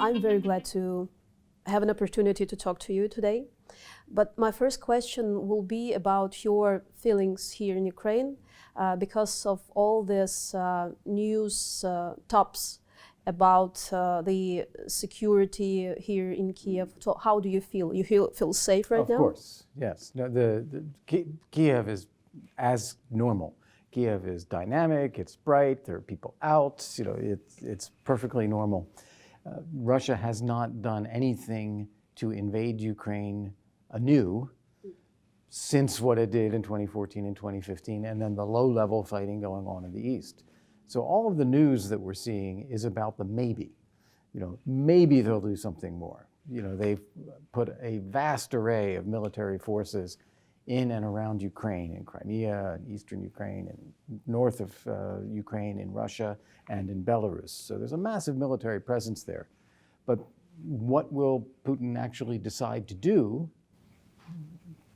I'm very glad to have an opportunity to talk to you today. But my first question will be about your feelings here in Ukraine because of all this news tops about the security here in Kiev. So how do you feel? You feel safe right now? Of course, yes. No, Kiev is as normal. Kiev is dynamic, it's bright, there are people out, you know, it's perfectly normal. Russia has not done anything to invade Ukraine anew since what it did in 2014 and 2015, and then the low-level fighting going on in the east. So all of the news that we're seeing is about the maybe. You know, maybe they'll do something more. You know, they've put a vast array of military forces in and around Ukraine, in Crimea, in eastern Ukraine, and north of Ukraine, in Russia, and in Belarus. So there's a massive military presence there. But what will Putin actually decide to do?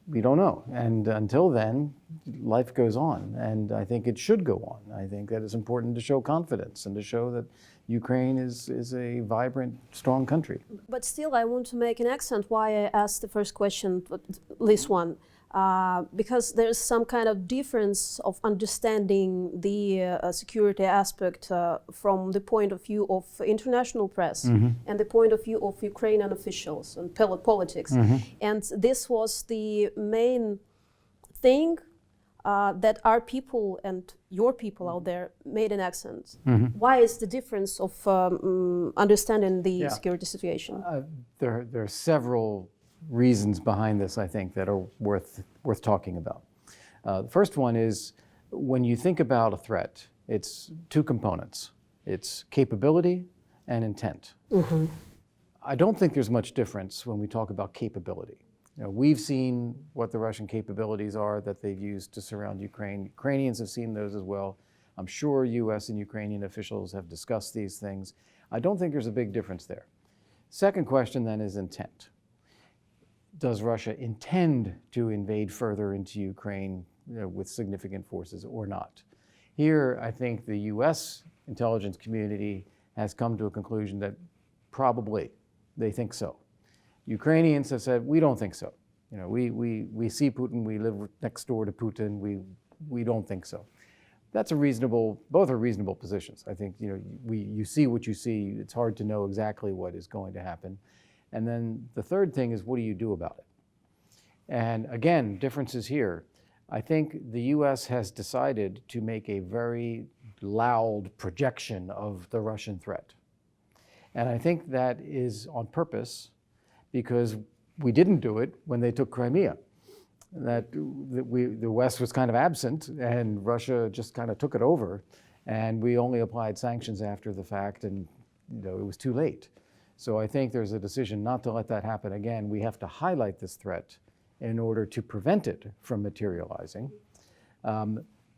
We don't know. And until then, life goes on. And I think it should go on. I think that it's important to show confidence and to show that Ukraine is a vibrant, strong country. But still, I want to make an accent why I asked the first question, at least one. Because there's some kind of difference of understanding the security aspect from the point of view of international press and the point of view of Ukrainian officials and politics. And this was the main thing that our people and your people out there made an accent. Why is the difference of understanding the security situation? There are several reasons behind this, I think, that are worth talking about. The first one is when you think about a threat, it's two components. It's capability and intent. I don't think there's much difference when we talk about capability. You know, we've seen what the Russian capabilities are that they've used to surround Ukraine. Ukrainians have seen those as well. I'm sure US and Ukrainian officials have discussed these things. I don't think there's a big difference there. Second question then is intent. Does Russia intend to invade further into Ukraine, you know, with significant forces or not? Here, I think the US intelligence community has come to a conclusion that probably they think so. Ukrainians have said, we don't think so. You know, we see Putin, we live next door to Putin, we don't think so. That's a reasonable, both are reasonable positions. I think, you know, you see what you see, it's hard to know exactly what is going to happen. And then the third thing is, what do you do about it? And again, differences here. I think the US has decided to make a very loud projection of the Russian threat. And I think that is on purpose because we didn't do it when they took Crimea. The West was kind of absent and Russia just kind of took it over. And we only applied sanctions after the fact and, you know, it was too late. So I think there's a decision not to let that happen again. We have to highlight this threat in order to prevent it from materializing.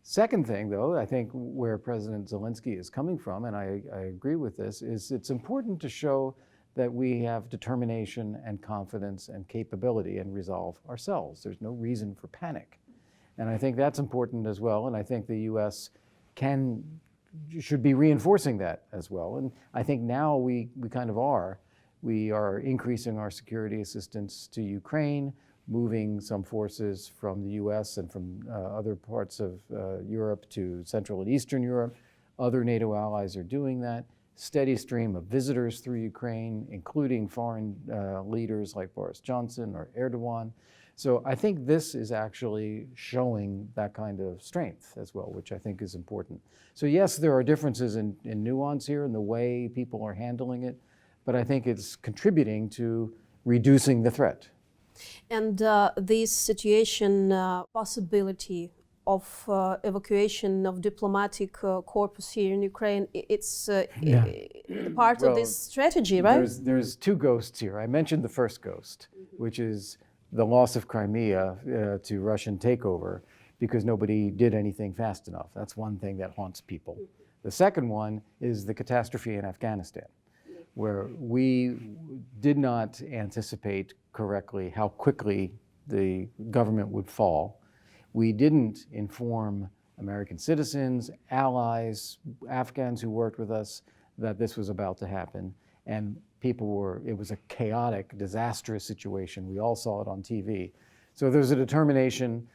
Second thing, though, I think where President Zelensky is coming from, and I agree with this, is it's important to show that we have determination and confidence and capability and resolve ourselves. There's no reason for panic. And I think that's important as well, and I think the US should be reinforcing that as well. And I think now we kind of are. We are increasing our security assistance to Ukraine, moving some forces from the US and from other parts of Europe to Central and Eastern Europe. Other NATO allies are doing that. Steady stream of visitors through Ukraine, including foreign leaders like Boris Johnson or Erdogan. So I think this is actually showing that kind of strength as well, which I think is important. So yes, there are differences in nuance here in the way people are handling it, but I think it's contributing to reducing the threat. And this situation, possibility of evacuation of diplomatic corpus here in Ukraine, it's part of this strategy, right? There's two ghosts here. I mentioned the first ghost, which is the loss of Crimea to Russian takeover because nobody did anything fast enough. That's one thing that haunts people. The second one is the catastrophe in Afghanistan, where we did not anticipate correctly how quickly the government would fall. We didn't inform American citizens, allies, Afghans who worked with us that this was about to happen. and it was a chaotic, disastrous situation. We all saw it on TV. So there's a determination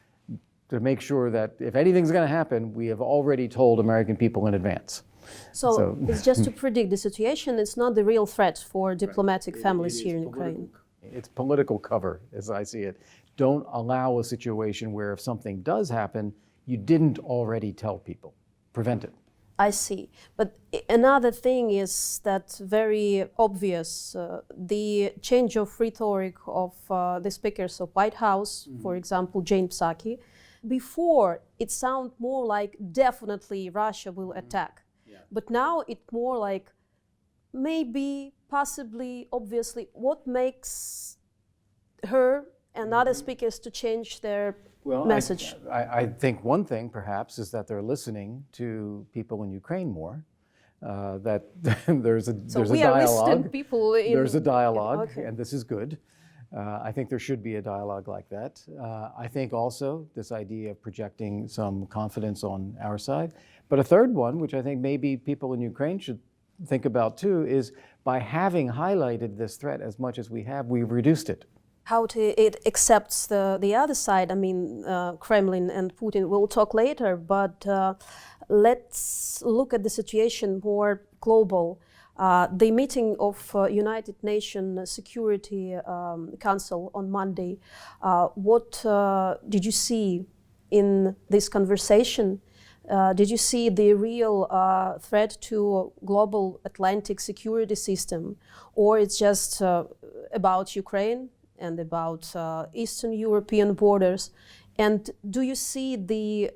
to make sure that if anything's going to happen, we have already told American people in advance. So it's just to predict the situation. It's not the real threat for diplomatic families here in Ukraine. It's political cover, as I see it. Don't allow a situation where if something does happen, you didn't already tell people. Prevent it. I see. But another thing is that very obvious, the change of rhetoric of the speakers of White House, for example, Jane Psaki. Before, it sounded more like definitely Russia will attack. But now it's more like maybe, possibly, obviously. What makes her and other speakers to change their message? I think one thing, perhaps, is that they're listening to people in Ukraine more. That there's a we dialogue. Are listening people in, there's a dialogue, okay. and this is good. I think there should be a dialogue like that. I think also this idea of projecting some confidence on our side. But a third one, which I think maybe people in Ukraine should think about too, is by having highlighted this threat as much as we have, we've reduced it. How it accepts the other side, I mean, Kremlin and Putin, we'll talk later, but let's look at the situation more global. The meeting of United Nations Security Council on Monday, what did you see in this conversation? Did you see the real threat to global Atlantic security system, or it's just about Ukraine and about Eastern European borders? And do you see the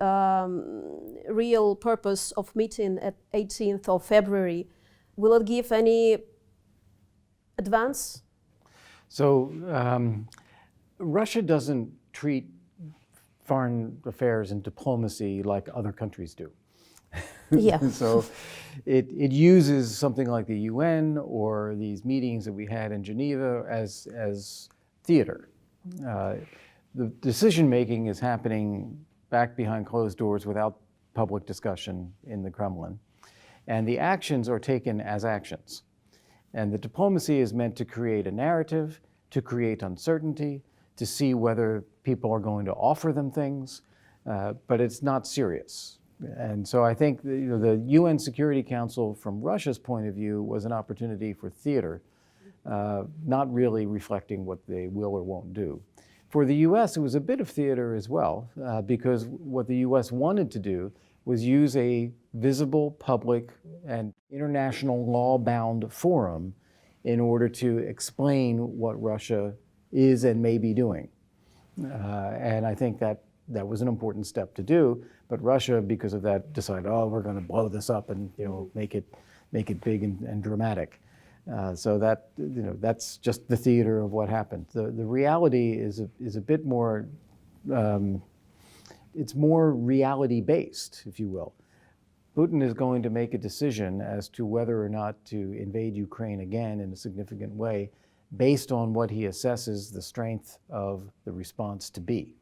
real purpose of meeting at 18th of February? Will it give any advance? So Russia doesn't treat foreign affairs and diplomacy like other countries do. Yeah. So it uses something like the UN or these meetings that we had in Geneva as theater. The decision making is happening back behind closed doors without public discussion in the Kremlin. And the actions are taken as actions. And the diplomacy is meant to create a narrative, to create uncertainty, to see whether people are going to offer them things, but it's not serious. And so I think the UN Security Council, from Russia's point of view, was an opportunity for theater, not really reflecting what they will or won't do. For the US, it was a bit of theater as well, because what the US wanted to do was use a visible, public, and international law-bound forum in order to explain what Russia is and may be doing. And I think that was an important step to do, but Russia, because of that, decided, oh, we're going to blow this up and make it big and dramatic. So that that's just the theater of what happened. The reality is a bit more. It's more reality-based, if you will. Putin is going to make a decision as to whether or not to invade Ukraine again in a significant way based on what he assesses the strength of the response to be.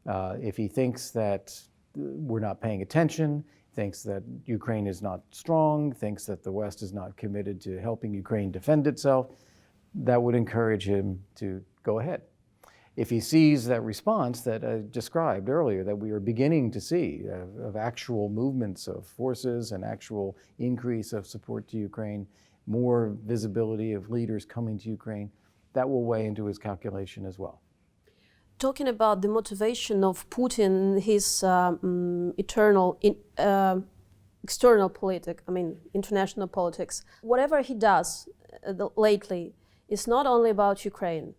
If he thinks that we're not paying attention, thinks that Ukraine is not strong, thinks that the West is not committed to helping Ukraine defend itself, that would encourage him to go ahead. If he sees that response that I described earlier, that we are beginning to see of actual movements of forces and actual increase of support to Ukraine, more visibility of leaders coming to Ukraine, that will weigh into his calculation as well. Talking about the motivation of Putin, his external international politics, whatever he does lately, is not only about Ukraine.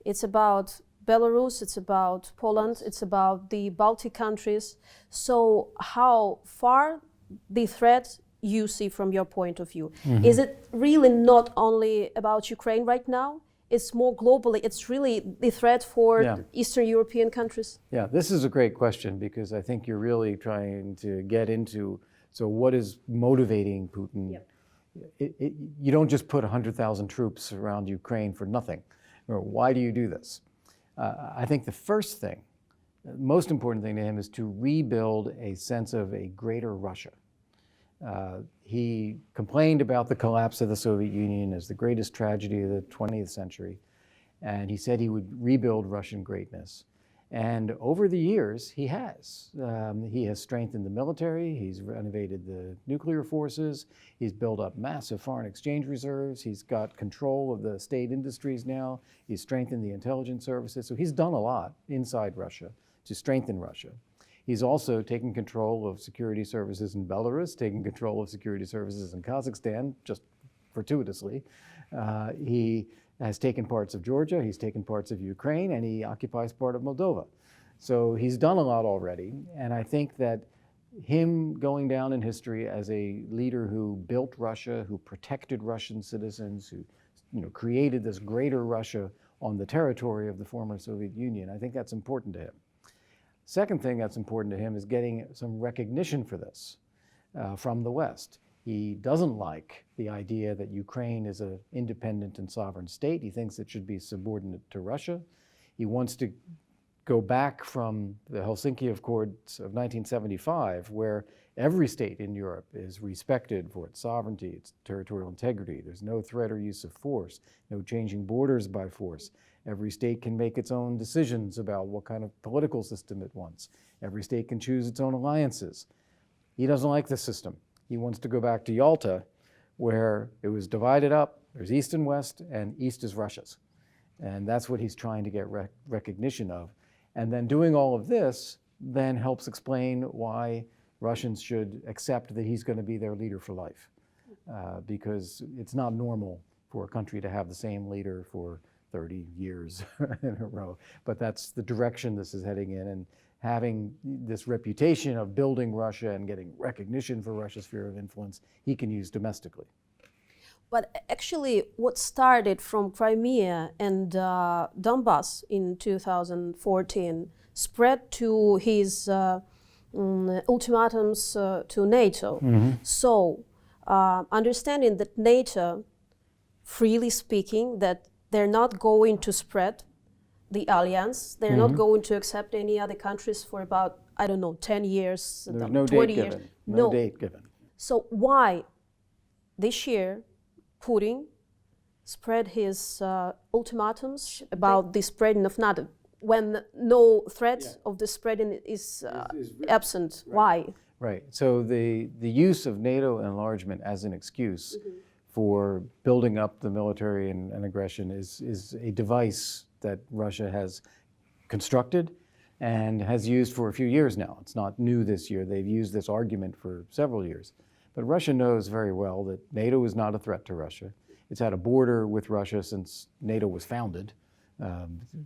It's about Belarus, it's about Poland, it's about the Baltic countries. So how far the threat you see from your point of view? Mm-hmm. Is it really not only about Ukraine right now? It's more globally, it's really the threat for Eastern European countries? Yeah, this is a great question because I think you're really trying to get into, so what is motivating Putin? Yep. You don't just put 100,000 troops around Ukraine for nothing. Or why do you do this? I think the first thing, the most important thing to him is to rebuild a sense of a greater Russia. He complained about the collapse of the Soviet Union as the greatest tragedy of the 20th century, and he said he would rebuild Russian greatness. And over the years, he has. He has strengthened the military, he's renovated the nuclear forces, he's built up massive foreign exchange reserves, he's got control of the state industries now, he's strengthened the intelligence services. So he's done a lot inside Russia to strengthen Russia. He's also taken control of security services in Belarus, taken control of security services in Kazakhstan, just fortuitously. He has taken parts of Georgia, he's taken parts of Ukraine, and he occupies part of Moldova. So he's done a lot already, and I think that him going down in history as a leader who built Russia, who protected Russian citizens, who created this greater Russia on the territory of the former Soviet Union, I think that's important to him. Second thing that's important to him is getting some recognition for this from the West. He doesn't like the idea that Ukraine is an independent and sovereign state. He thinks it should be subordinate to Russia. He wants to go back from the Helsinki Accords of 1975, where every state in Europe is respected for its sovereignty, its territorial integrity. There's no threat or use of force, no changing borders by force. Every state can make its own decisions about what kind of political system it wants. Every state can choose its own alliances. He doesn't like this system. He wants to go back to Yalta, where it was divided up. There's East and West, and East is Russia's. And that's what he's trying to get recognition of. And then doing all of this then helps explain why Russians should accept that he's going to be their leader for life. Because it's not normal for a country to have the same leader for 30 years in a row. But that's the direction this is heading in. And having this reputation of building Russia and getting recognition for Russia's sphere of influence, he can use domestically. But actually, what started from Crimea and Donbass in 2014 spread to his ultimatums to NATO. Mm-hmm. So, understanding that NATO, freely speaking, that they're not going to spread the alliance, they're not going to accept any other countries for about, 10 years, There's no 20 date years. given. No date given. So why this year Putin spread his ultimatums about the spreading of NATO when no threat of the spreading is absent? Right. Why? Right. So the use of NATO enlargement as an excuse for building up the military and aggression is a device that Russia has constructed and has used for a few years now. It's not new this year. They've used this argument for several years. But Russia knows very well that NATO is not a threat to Russia. It's had a border with Russia since NATO was founded.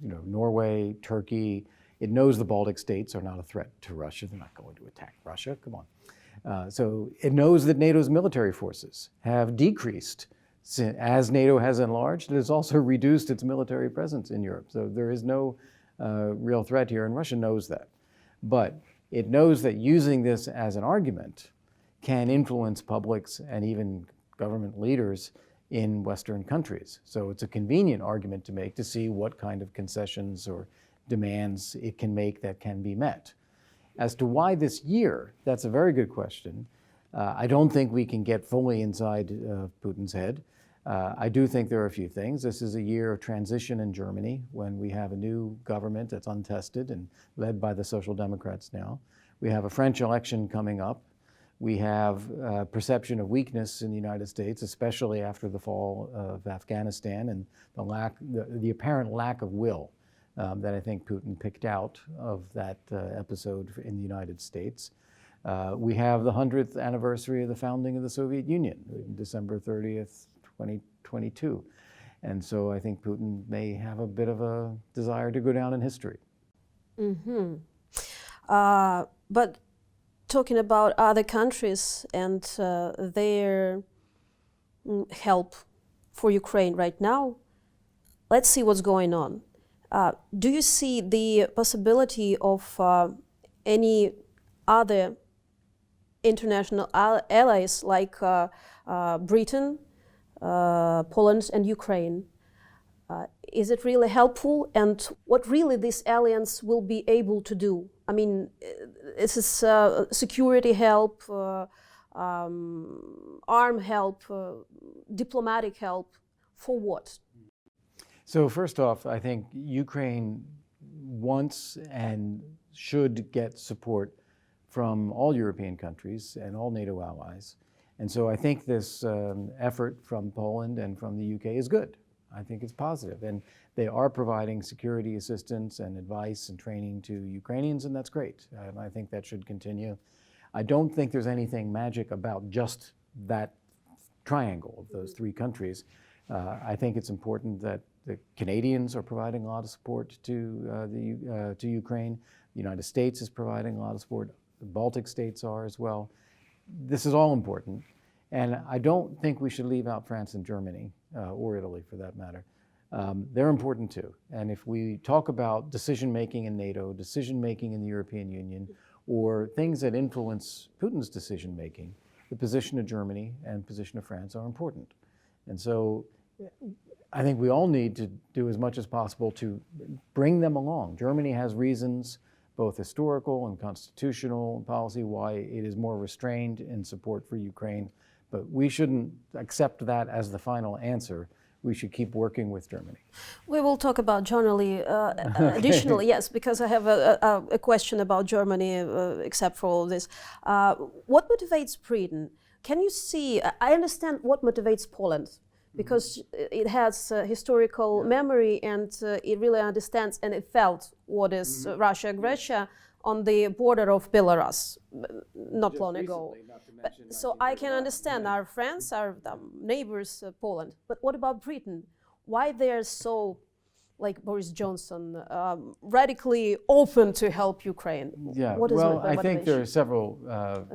Norway, Turkey. It knows the Baltic states are not a threat to Russia. They're not going to attack Russia. Come on. So it knows that NATO's military forces have decreased. As NATO has enlarged, it has also reduced its military presence in Europe. So there is no real threat here, and Russia knows that. But it knows that using this as an argument can influence publics and even government leaders in Western countries. So it's a convenient argument to make to see what kind of concessions or demands it can make that can be met. As to why this year, that's a very good question. I don't think we can get fully inside Putin's head. I do think there are a few things. This is a year of transition in Germany when we have a new government that's untested and led by the Social Democrats now. We have a French election coming up. We have a perception of weakness in the United States, especially after the fall of Afghanistan and the apparent lack of will that I think Putin picked out of that episode in the United States. We have the 100th anniversary of the founding of the Soviet Union, December 30th, 2022. And so I think Putin may have a bit of a desire to go down in history. Mm-hmm. But talking about other countries and their help for Ukraine right now, let's see what's going on. Do you see the possibility of any other international allies like Britain, Poland and Ukraine? Is it really helpful, and what really this alliance will be able to do? I mean, is this security help, arm help, diplomatic help, for what? So first off, I think Ukraine wants and should get support from all European countries and all NATO allies. And so I think this effort from Poland and from the UK is good. I think it's positive. And they are providing security assistance and advice and training to Ukrainians, and that's great. I think that should continue. I don't think there's anything magic about just that triangle of those three countries. I think it's important that the Canadians are providing a lot of support to Ukraine. The United States is providing a lot of support. The Baltic states are as well. This is all important. And I don't think we should leave out France and Germany, or Italy for that matter. They're important too. And if we talk about decision-making in NATO, decision-making in the European Union, or things that influence Putin's decision-making, the position of Germany and position of France are important. And so I think we all need to do as much as possible to bring them along. Germany has reasons, both historical and constitutional policy, why it is more restrained in support for Ukraine. But we shouldn't accept that as the final answer. We should keep working with Germany. We will talk about Germany additionally, yes, because I have a question about Germany, except for all this. What motivates Britain? Can you see, I understand what motivates Poland, because it has historical memory and it really understands and it felt what is Russia aggression on the border of Belarus not long ago. So I can understand our friends, our neighbors, Poland. But what about Britain? Why they're so, like Boris Johnson, radically open to help Ukraine? Yeah, what is well, I think motivation? there are several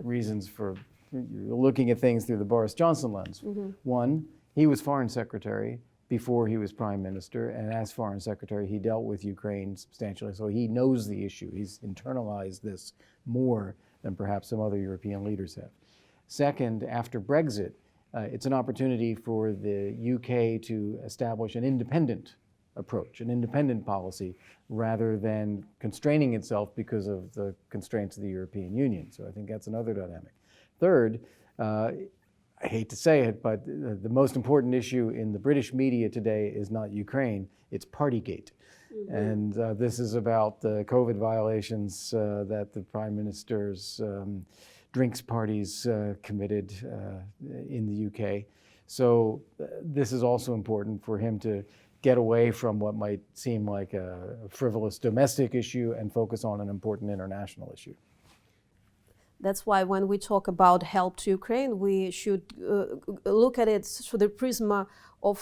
reasons for looking at things through the Boris Johnson lens. One, he was foreign secretary before he was prime minister, and as foreign secretary, he dealt with Ukraine substantially, so he knows the issue. He's internalized this more than perhaps some other European leaders have. Second, after Brexit, it's an opportunity for the UK to establish an independent approach, an independent policy, rather than constraining itself because of the constraints of the European Union. So I think that's another dynamic. Third, I hate to say it, but the most important issue in the British media today is not Ukraine, it's Partygate. And this is about the COVID violations that the Prime Minister's drinks parties committed in the UK. So this is also important for him to get away from what might seem like a frivolous domestic issue and focus on an important international issue. That's why when we talk about help to Ukraine, we should look at it through the prism of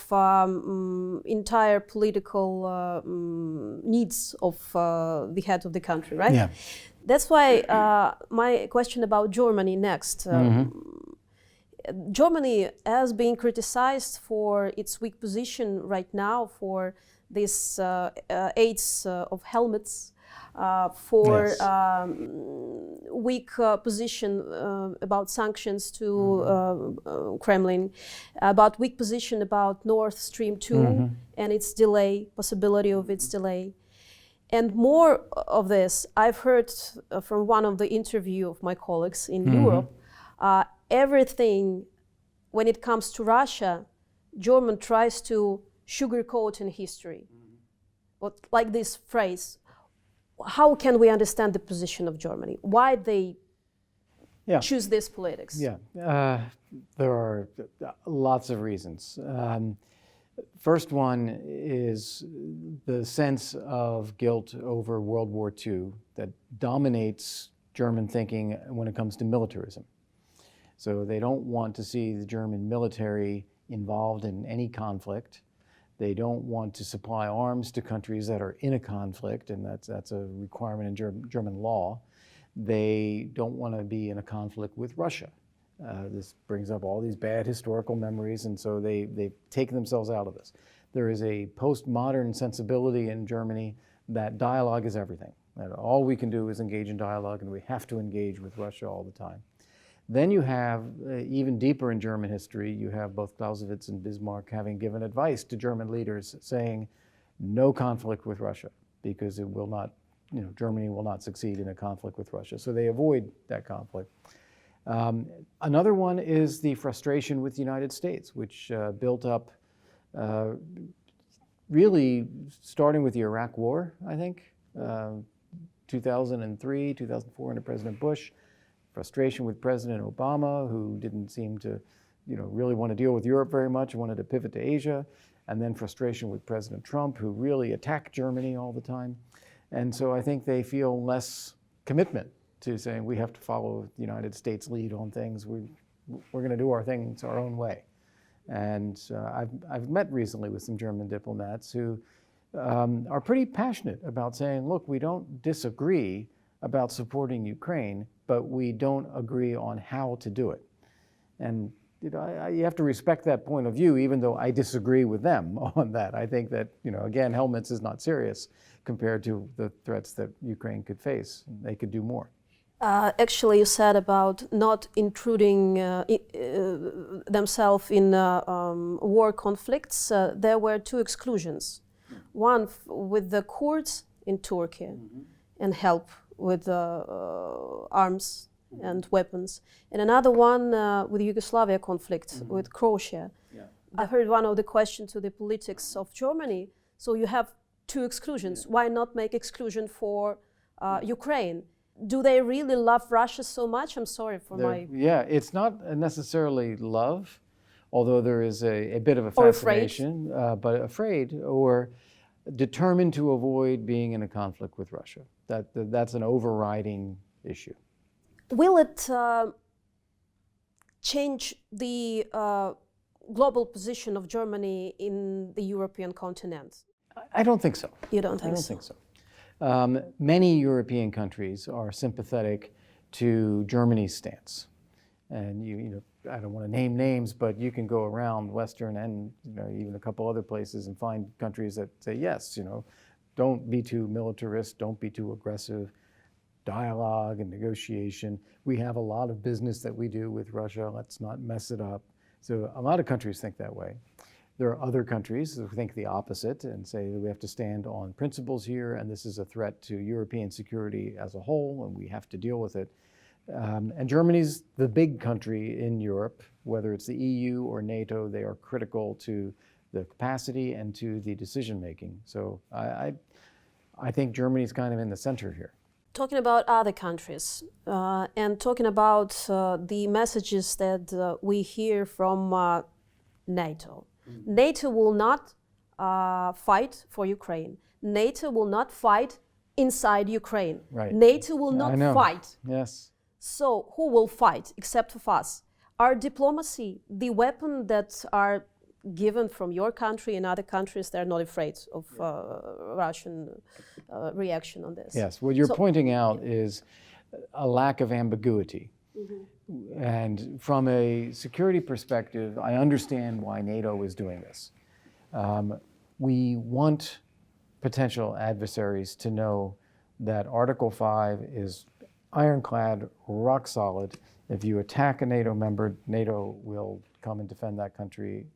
entire political needs of the head of the country, right? Yeah. That's why my question about Germany next. Germany has been criticized for its weak position right now, for this aids of helmets, for Yes. weak position about sanctions to Kremlin, about weak position about Nord Stream 2 and its delay, possibility of its delay. And more of this, I've heard from one of the interview of my colleagues in Europe, everything, when it comes to Russia, German tries to sugarcoat in history. Like this phrase, how can we understand the position of Germany? Why they choose this politics? Yeah, there are lots of reasons. First one is the sense of guilt over World War II that dominates German thinking when it comes to militarism. So they don't want to see the German military involved in any conflict. They don't want to supply arms to countries that are in a conflict, and that's a requirement in German law. They don't want to be in a conflict with Russia. This brings up all these bad historical memories, and so they've taken themselves out of this. There is a postmodern sensibility in Germany that dialogue is everything. That all we can do is engage in dialogue, and we have to engage with Russia all the time. Then you have, even deeper in German history, you have both Clausewitz and Bismarck having given advice to German leaders saying, no conflict with Russia, because it will not, Germany will not succeed in a conflict with Russia. So they avoid that conflict. Another one is the frustration with the United States, which built up really starting with the Iraq War, I think, 2003, 2004 under President Bush, frustration with President Obama, who didn't seem to really want to deal with Europe very much, wanted to pivot to Asia, and then frustration with President Trump, who really attacked Germany all the time. And so I think they feel less commitment to saying we have to follow the United States lead on things. We're going to do our things our own way. And I've met recently with some German diplomats who are pretty passionate about saying, look, we don't disagree about supporting Ukraine, but we don't agree on how to do it. And you have to respect that point of view, even though I disagree with them on that. I think that, again, helmets is not serious compared to the threats that Ukraine could face. They could do more. Actually, you said about not intruding themselves in war conflicts. There were two exclusions. One with the Kurds in Turkey and help with arms and weapons, and another one with the Yugoslavia conflict with Croatia. Yeah. I heard one of the questions to the politics of Germany. So you have two exclusions. Yeah. Why not make exclusion for Ukraine? Do they really love Russia so much? I'm sorry for my... Yeah, it's not necessarily love, although there is a bit of a fascination, but afraid or determined to avoid being in a conflict with Russia. That's an overriding issue. Will it change the global position of Germany in the European continent? I don't think so. You don't think so? I don't think so. Many European countries are sympathetic to Germany's stance. And I don't want to name names, but you can go around Western and even a couple other places and find countries that say, yes, don't be too militarist, don't be too aggressive, dialogue and negotiation. We have a lot of business that we do with Russia, let's not mess it up. So a lot of countries think that way. There are other countries who think the opposite and say that we have to stand on principles here, and this is a threat to European security as a whole, and we have to deal with it. And Germany's the big country in Europe, whether it's the EU or NATO, they are critical to the capacity and to the decision-making. So I think Germany's kind of in the center here. Talking about other countries and talking about the messages that we hear from NATO. NATO will not fight for Ukraine. NATO will not fight inside Ukraine. Right. NATO will not fight. Yes. So who will fight except of us? Our diplomacy, the weapon that are given from your country and other countries, they're not afraid of Russian reaction on this. Yes, what you're pointing out is a lack of ambiguity. Mm-hmm. And from a security perspective, I understand why NATO is doing this. We want potential adversaries to know that Article 5 is ironclad, rock solid. If you attack a NATO member, NATO will come and defend that country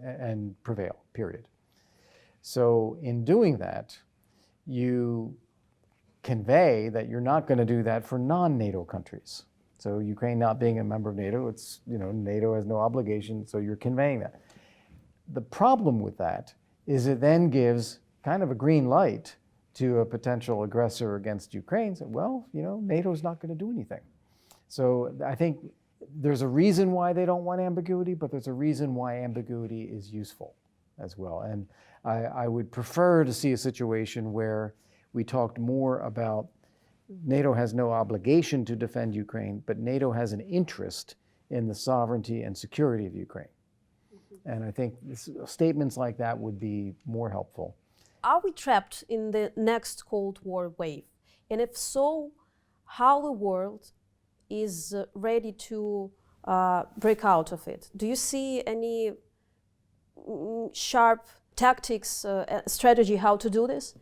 and prevail, period. So in doing that, you convey that you're not going to do that for non-NATO countries. So Ukraine not being a member of NATO, it's, NATO has no obligation, so you're conveying that. The problem with that is it then gives kind of a green light to a potential aggressor against Ukraine. So, well, NATO's not going to do anything. So I think there's a reason why they don't want ambiguity, but there's a reason why ambiguity is useful as well. And I would prefer to see a situation where we talked more about NATO has no obligation to defend Ukraine, but NATO has an interest in the sovereignty and security of Ukraine. Mm-hmm. And I think statements like that would be more helpful. Are we trapped in the next Cold War wave? And if so, how the world is ready to break out of it? Do you see any sharp tactics, strategy how to do this?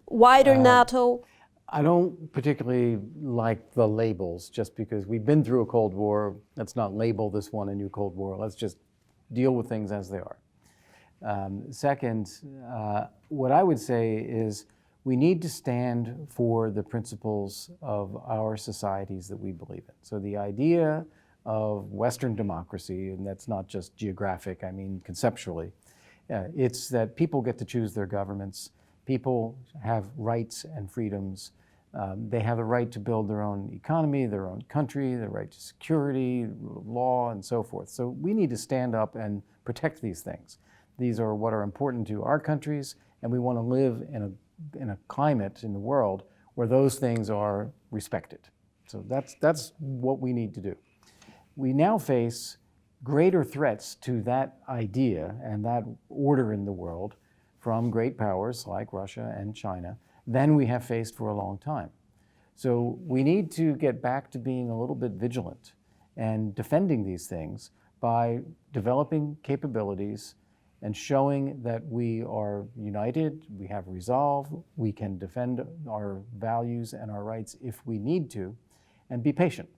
Wider NATO? I don't particularly like the labels just because we've been through a Cold War. Let's not label this one a new Cold War. Let's just deal with things as they are. Second, what I would say is we need to stand for the principles of our societies that we believe in. So the idea of Western democracy, and that's not just geographic, I mean conceptually. It's that people get to choose their governments, people have rights and freedoms, they have the right to build their own economy, their own country, the right to security, law, and so forth. So we need to stand up and protect these things. These are what are important to our countries, and we want to live in a climate in the world where those things are respected. So that's what we need to do. We now face greater threats to that idea and that order in the world from great powers like Russia and China than we have faced for a long time. So we need to get back to being a little bit vigilant and defending these things by developing capabilities and showing that we are united, we have resolve, we can defend our values and our rights if we need to, and be patient.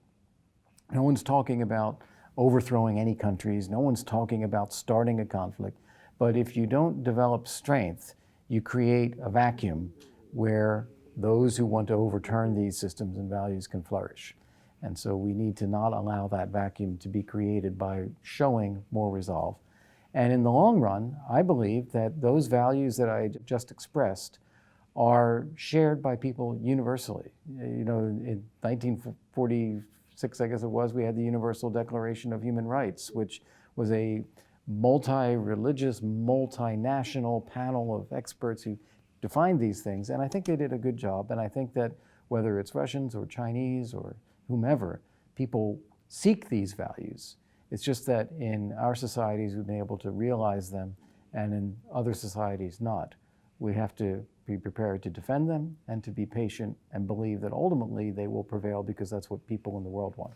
No one's talking about overthrowing any countries, no one's talking about starting a conflict, but if you don't develop strength, you create a vacuum where those who want to overturn these systems and values can flourish. And so we need to not allow that vacuum to be created by showing more resolve. And in the long run, I believe that those values that I just expressed are shared by people universally. You know, in 1946, I guess it was, we had the Universal Declaration of Human Rights, which was a multi-religious, multinational panel of experts who defined these things. And I think they did a good job. And I think that whether it's Russians or Chinese or whomever, people seek these values. It's just that in our societies, we've been able to realize them, and in other societies not. We have to be prepared to defend them and to be patient and believe that ultimately they will prevail because that's what people in the world want.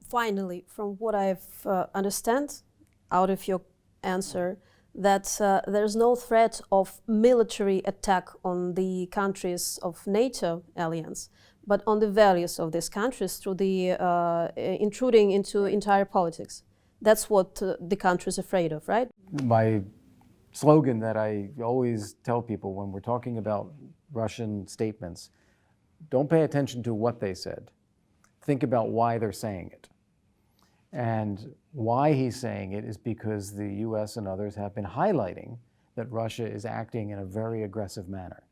Finally, from what I've understand out of your answer, that there's no threat of military attack on the countries of NATO alliance, but on the values of these countries through the intruding into entire politics. That's what the country is afraid of, right? My slogan that I always tell people when we're talking about Russian statements, don't pay attention to what they said. Think about why they're saying it. And why he's saying it is because the US and others have been highlighting that Russia is acting in a very aggressive manner.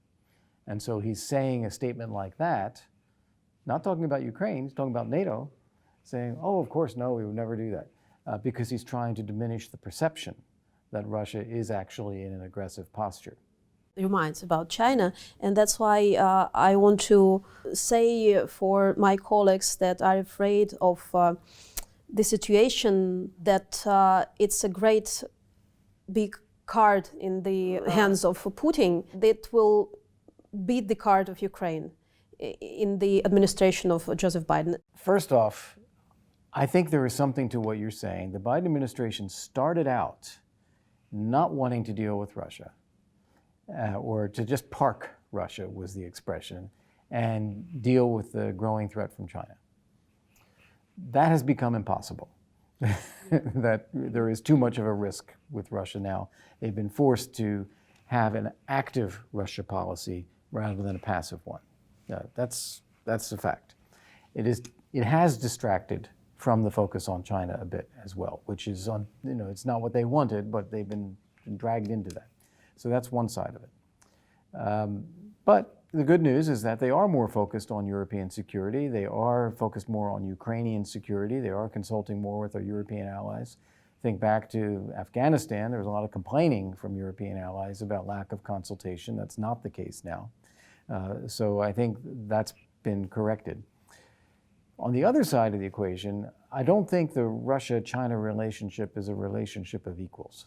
And so he's saying a statement like that, not talking about Ukraine, he's talking about NATO, saying, oh, of course, no, we would never do that. Because he's trying to diminish the perception that Russia is actually in an aggressive posture. Reminds about China, and that's why I want to say for my colleagues that are afraid of the situation that it's a great big card in the hands of Putin that will beat the card of Ukraine in the administration of Joseph Biden. First off, I think there is something to what you're saying. The Biden administration started out not wanting to deal with Russia, or to just park Russia was the expression, and deal with the growing threat from China. That has become impossible. That there is too much of a risk with Russia now. They've been forced to have an active Russia policy rather than a passive one. That's a fact. It has distracted from the focus on China a bit as well, which is it's not what they wanted, but they've been dragged into that. So that's one side of it. But the good news is that they are more focused on European security. They are focused more on Ukrainian security. They are consulting more with our European allies. Think back to Afghanistan, there was a lot of complaining from European allies about lack of consultation. That's not the case now. So I think that's been corrected. On the other side of the equation, I don't think the Russia-China relationship is a relationship of equals.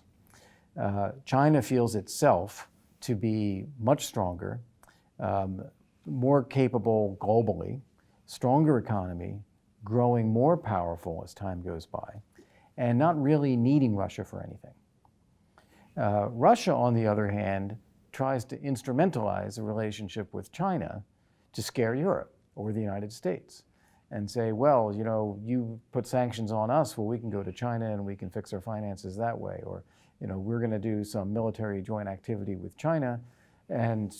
China feels itself to be much stronger, more capable globally, stronger economy, growing more powerful as time goes by, and not really needing Russia for anything. Russia, on the other hand, tries to instrumentalize a relationship with China to scare Europe or the United States and say, well, you put sanctions on us, well, we can go to China and we can fix our finances that way. Or, we're going to do some military joint activity with China, and,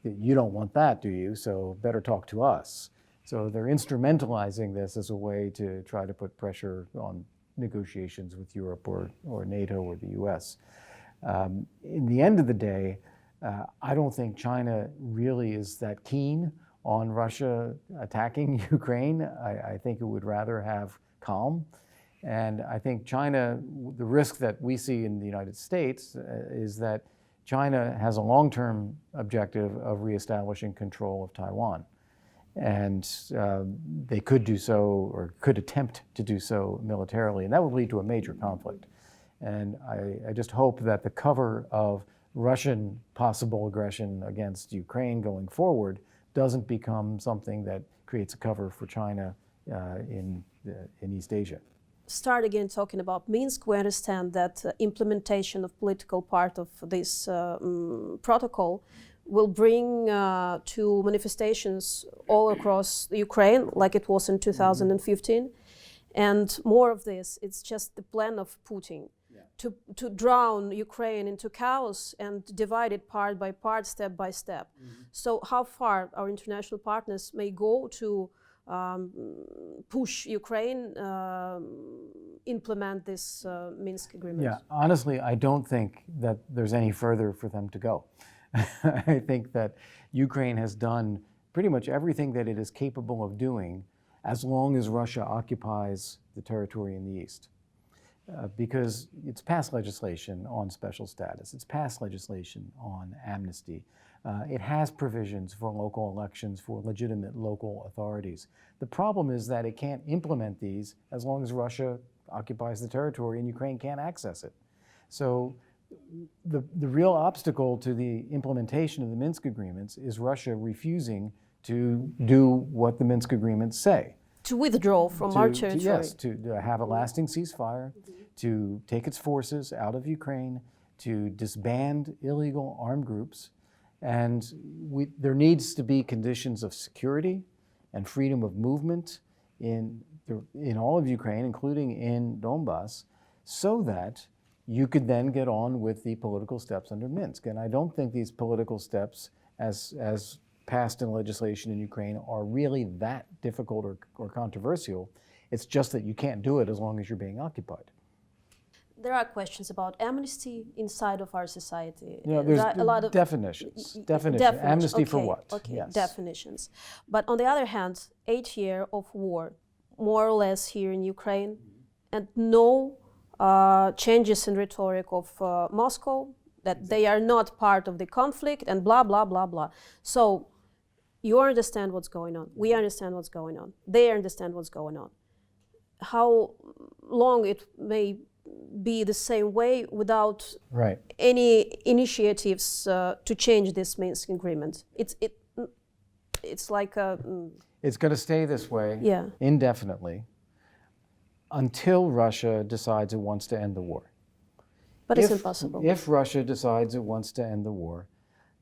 you don't want that, do you? So better talk to us. So they're instrumentalizing this as a way to try to put pressure on negotiations with Europe or NATO or the US. In the end of the day, I don't think China really is that keen on Russia attacking Ukraine. I think it would rather have calm. And I think China, the risk that we see in the United States is that China has a long-term objective of reestablishing control of Taiwan. And they could do so, or could attempt to do so militarily, and that would lead to a major conflict. And I just hope that the cover of Russian possible aggression against Ukraine going forward doesn't become something that creates a cover for China in East Asia. Start again talking about Minsk. We understand that implementation of political part of this protocol will bring to manifestations all across Ukraine, like it was in 2015. And more of this, it's just the plan of Putin to drown Ukraine into chaos and divide it part by part, step by step. So how far our international partners may go to push Ukraine implement this Minsk agreement? Yeah, honestly, I don't think that there's any further for them to go. I think that Ukraine has done pretty much everything that it is capable of doing as long as Russia occupies the territory in the east. Because it's passed legislation on special status, it's passed legislation on amnesty, it has provisions for local elections for legitimate local authorities. The problem is that it can't implement these as long as Russia occupies the territory and Ukraine can't access it. So the real obstacle to the implementation of the Minsk agreements is Russia refusing to do what the Minsk agreements say. To withdraw from our territory. Yes, to have a lasting ceasefire, to take its forces out of Ukraine, to disband illegal armed groups. And there needs to be conditions of security and freedom of movement in all of Ukraine, including in Donbass, so that you could then get on with the political steps under Minsk. And I don't think these political steps, as passed in legislation in Ukraine, are really that difficult or controversial. It's just that you can't do it as long as you're being occupied. There are questions about amnesty inside of our society. Yeah, there's a lot of definitions. Amnesty for what? Okay, yes. Definitions. But on the other hand, 8 years of war, more or less here in Ukraine, and no changes in rhetoric of Moscow, that they are not part of the conflict, and blah, blah, blah, blah. So you understand what's going on. We understand what's going on. They understand what's going on. How long it may be the same way without any initiatives to change this Minsk agreement. It's like a... It's going to stay this way indefinitely until Russia decides it wants to end the war. But it's impossible. If Russia decides it wants to end the war,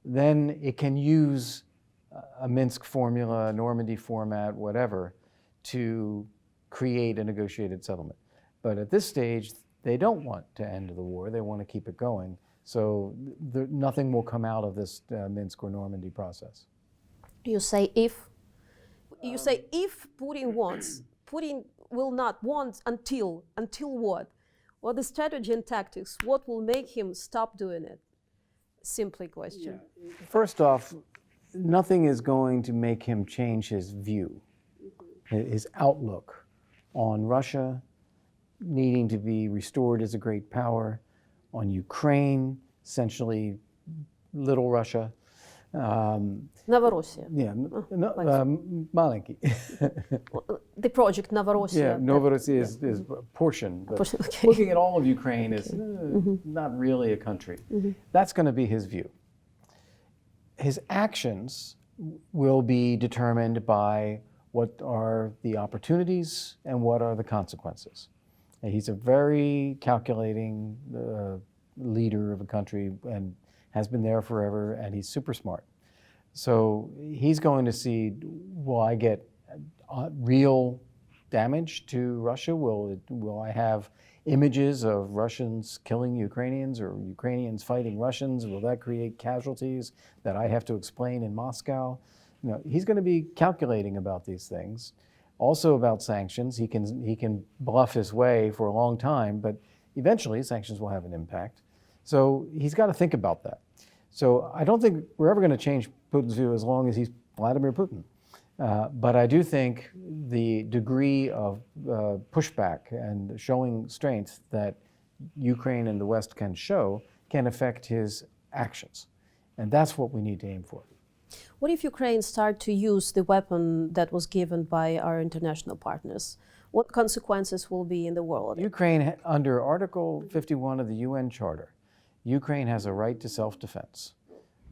then it can use a Minsk formula, a Normandy format, whatever, to create a negotiated settlement. But at this stage, they don't want to end the war. They want to keep it going. So nothing will come out of this Minsk or Normandy process. You say if. You say if Putin wants. Putin will not want until what? What the strategy and tactics? What will make him stop doing it? Simply question. Yeah. First off, nothing is going to make him change his view, his outlook on Russia needing to be restored as a great power, on Ukraine, essentially little Russia. Novorossiya. Yeah, маленький. The project Novorossiya. Yeah, Novorossiya is a portion. But okay. Looking at all of Ukraine is not really a country. That's going to be his view. His actions will be determined by what are the opportunities and what are the consequences. And he's a very calculating leader of a country and has been there forever, and he's super smart. So he's going to see, will I get real damage to Russia? Will I have images of Russians killing Ukrainians or Ukrainians fighting Russians? Will that create casualties that I have to explain in Moscow? he's going to be calculating about these things, also about sanctions. He can bluff his way for a long time, but eventually sanctions will have an impact. So he's got to think about that. So I don't think we're ever going to change Putin's view as long as he's Vladimir Putin. But I do think the degree of pushback and showing strength that Ukraine and the West can show can affect his actions. And that's what we need to aim for. What if Ukraine start to use the weapon that was given by our international partners? What consequences will be in the world? Ukraine, under Article 51 of the UN Charter, Ukraine has a right to self-defense.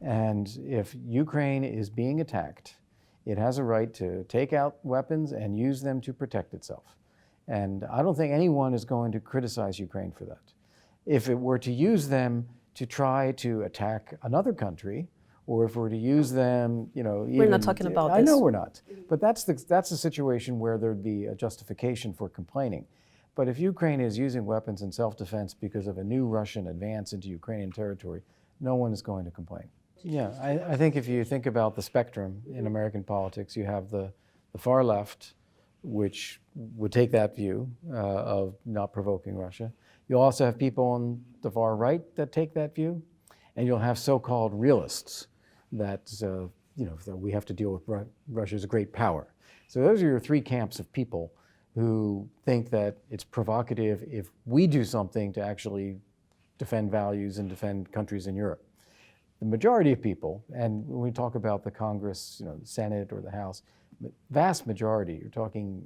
And if Ukraine is being attacked, it has a right to take out weapons and use them to protect itself. And I don't think anyone is going to criticize Ukraine for that. If it were to use them to try to attack another country, or if we're to use them, we're not talking about this. I know we're not, but that's the situation where there'd be a justification for complaining. But if Ukraine is using weapons in self-defense because of a new Russian advance into Ukrainian territory, no one is going to complain. Yeah, I think if you think about the spectrum in American politics, you have the far left, which would take that view of not provoking Russia. You'll also have people on the far right that take that view, and you'll have so-called realists that that we have to deal with Russia as a great power. So those are your three camps of people who think that it's provocative if we do something to actually defend values and defend countries in Europe. The majority of people, and when we talk about the Congress, the Senate or the House, the vast majority, you're talking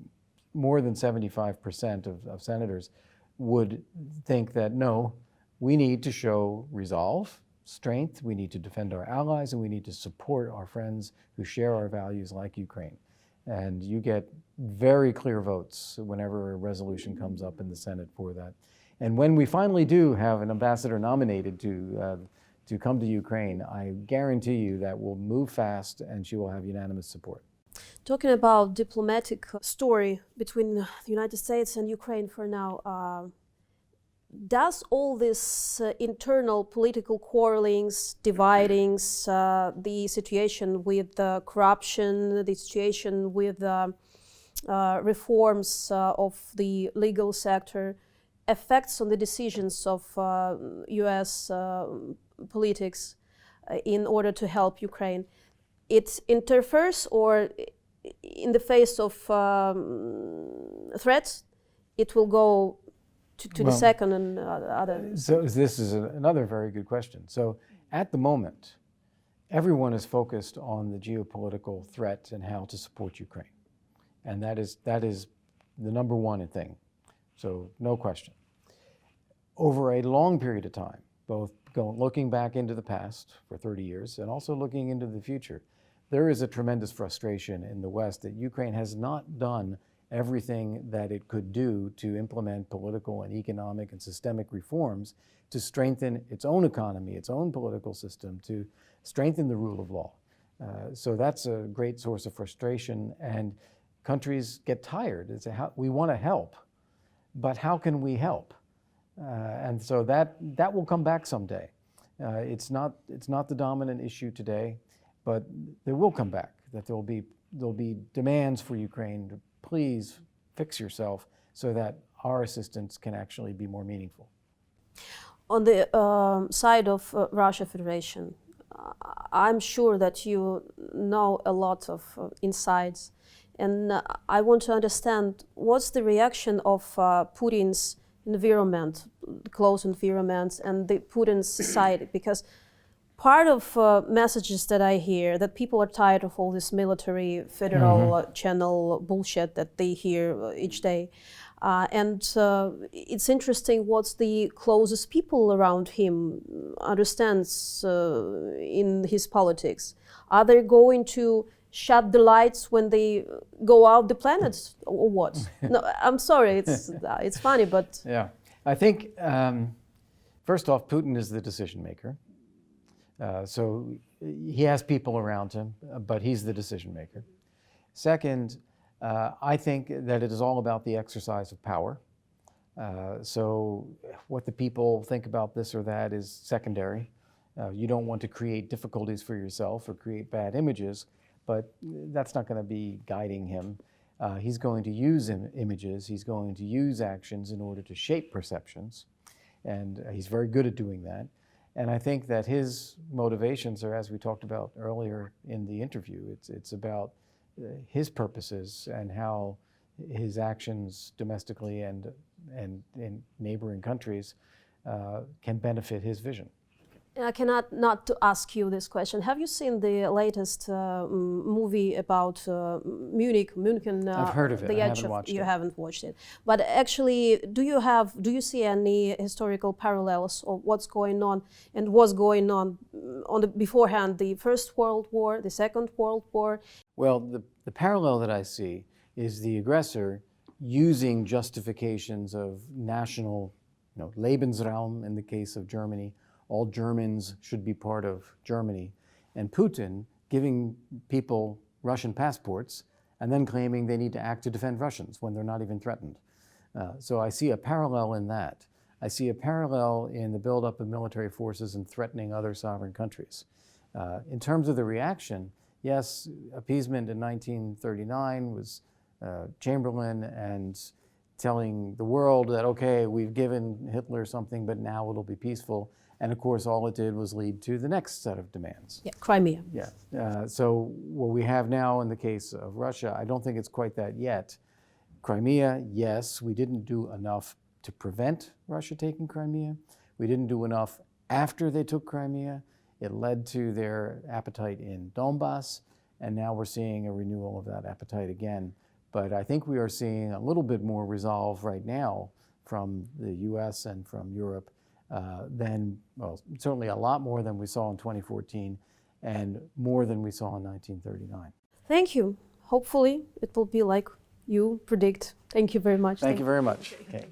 more than 75% of senators, would think that no, we need to show resolve, strength, we need to defend our allies, and we need to support our friends who share our values like Ukraine. And you get very clear votes whenever a resolution comes up in the Senate for that. And when we finally do have an ambassador nominated to come to Ukraine, I guarantee you that we'll move fast and she will have unanimous support. Talking about diplomatic story between the United States and Ukraine for now, does all this internal political quarrelings, dividings, the situation with corruption, the situation with reforms of the legal sector, effects on the decisions of U.S. politics in order to help Ukraine? It interferes, or in the face of threats, it will go to the second and other. So this is another very good question. So at the moment, everyone is focused on the geopolitical threat and how to support Ukraine. And that is the number one thing. So no question. Over a long period of time, both looking back into the past for 30 years and also looking into the future, there is a tremendous frustration in the West that Ukraine has not done everything that it could do to implement political and economic and systemic reforms to strengthen its own economy, its own political system, to strengthen the rule of law. So that's a great source of frustration, and countries get tired. We want to help, but how can we help? And so that will come back someday. It's not the dominant issue today, but there will come back. That there'll be demands for Ukraine to please fix yourself so that our assistance can actually be more meaningful. On the side of Russia Federation, I'm sure that you know a lot of insights, and I want to understand what's the reaction of Putin's environment, close environment, and the Putin's society, because part of messages that I hear that people are tired of all this military federal channel bullshit that they hear each day. And it's interesting what the closest people around him understands in his politics. Are they going to shut the lights when they go out the planet or what? No, I'm sorry, it's funny, but... Yeah, I think, first off, Putin is the decision maker. So he has people around him, but he's the decision maker. Second, I think that it is all about the exercise of power. So what the people think about this or that is secondary. You don't want to create difficulties for yourself or create bad images, but that's not going to be guiding him. He's going to use images, he's going to use actions in order to shape perceptions, and he's very good at doing that. And I think that his motivations are, as we talked about earlier in the interview, it's about his purposes and how his actions domestically and in neighboring countries can benefit his vision. I cannot not to ask you this question. Have you seen the latest movie about München? I've heard of it. I haven't watched it. You haven't watched it. But actually, do you see any historical parallels of what's going on and was going on beforehand, the First World War, the Second World War? Well, the parallel that I see is the aggressor using justifications of national, Lebensraum in the case of Germany. All Germans should be part of Germany, and Putin giving people Russian passports and then claiming they need to act to defend Russians when they're not even threatened. So I see a parallel in that. I see a parallel in the buildup of military forces and threatening other sovereign countries. In terms of the reaction, yes, appeasement in 1939 was Chamberlain and telling the world that, okay, we've given Hitler something, but now it'll be peaceful. And of course, all it did was lead to the next set of demands. Yeah, Crimea. Yeah. So what we have now in the case of Russia, I don't think it's quite that yet. Crimea, yes, we didn't do enough to prevent Russia taking Crimea. We didn't do enough after they took Crimea. It led to their appetite in Donbass, and now we're seeing a renewal of that appetite again. But I think we are seeing a little bit more resolve right now from the US and from Europe certainly a lot more than we saw in 2014 and more than we saw in 1939. Thank you. Hopefully it will be like you predict. Thank you very much. Thank you very much. Okay.